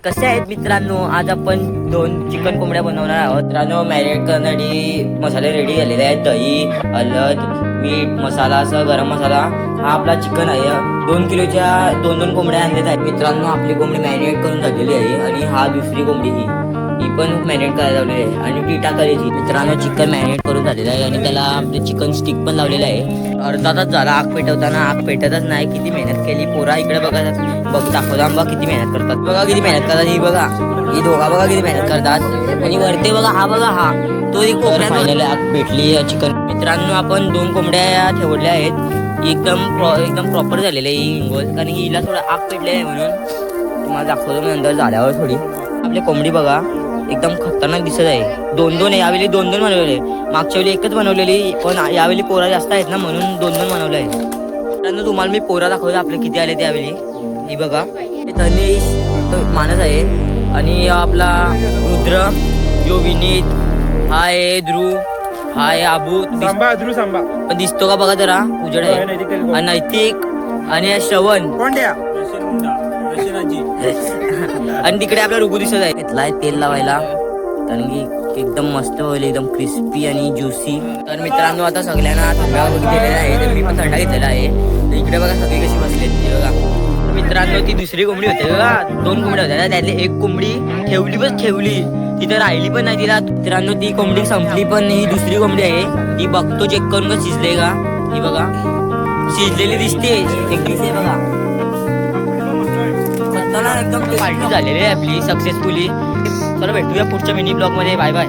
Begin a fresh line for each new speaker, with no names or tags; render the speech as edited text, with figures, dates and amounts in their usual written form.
कसे आहेत मित्रांनो, आज आपण 2 चिकन कोंबड्या बनवणार आहोत. मित्रांनो, मॅरिनेट करण्यासाठी मसाले रेडी झालेले आहेत. दही, हळद, मीठ, मसाला, असं गरम मसाला. हा आपला चिकन आहे. 2 किलोच्या 2 कोंबड्या आणलेल्या आहेत. मित्रांनो, आपली कोंबडी मॅरिनेट करून झालेली आहे आणि हा दुसरी कोंबडी ही पण मॅरिनेट करायला लावलेली आहे आणि ती टाकायची. मित्रांनो, चिकन मॅरिनेट करून झालेलं आहे आणि त्याला आपले चिकन स्टिक पण लावलेलं आहे. अर्धा तास झाला आग पेटवताना. आग पेटतच नाही. किती मेहनत केली पोरा. इकडे बघा, दाखवता बघा किती मेहनत करतात. बघा किती मेहनत करतात. ही बघा, ही दोघा बघा किती मेहनत करतात. आणि वरते बघा, हा बघा, हा तो एक कोंबड्या फायनल आग पेटली चिकन. मित्रांनो, आपण 2 कोंबड्या ठेवल्या आहेत. एकदम प्रॉपर झालेलं आहे ही इंगोल, कारण की हिला थोडं आग पेटले आहे म्हणून तुम्हाला दाखवतो मी नंतर झाल्यावर. थोडी आपली कोंबडी बघा एकदम खतरनाक दिसत आहे. 2-2 आहे यावेळी. 2-2 बनवलेले. मागच्या वेळी एकच बनवलेली, पण यावेळी पोरा जास्त आहेत ना म्हणून 2-2 बनवले आहे. मित्रांनो, तुम्हाला मी पोरा दाखवतो आपले किती आले त्यावेळी. ही बघा, हे तनेश मानस आहे आणि आपला रुद्र, यो विनीत, हा आहे ध्रुव, हा आहे आबू. पण दिसतो का बघा जरा, उजड आहे. नैतिक आणि श्रवण आणि तिकडे आपला रुगू दिसत आहे. घेतलाय तेल लावायला, कारण की एकदम मस्त होईल, एकदम क्रिस्पी आणि ज्युसी. तर मित्रांनो, आता सगळ्यांना थंडा बघितलेला आहे, तर मी पण थंडा घेतलेला आहे. इकडे बघा सगळी कशी बसली बघा. मित्रांनो, ती दुसरी कोंबडी होती बघा. 2 कोंबड्या होत्या, त्यातली एक कोंबडी ठेवली तिथं राहिली पण नाही तिला. मित्रांनो, ती कोंबडी संपली, पण ही दुसरी कोंबडी आहे ती बघतो चेक करून का शिजले का. ही बघा शिजलेली दिसते बघा. एकदम पार्टी झालेली आहे आपली सक्सेसफुली. चला भेटूया पुढच्या मिनी ब्लॉग मध्ये. Bye bye.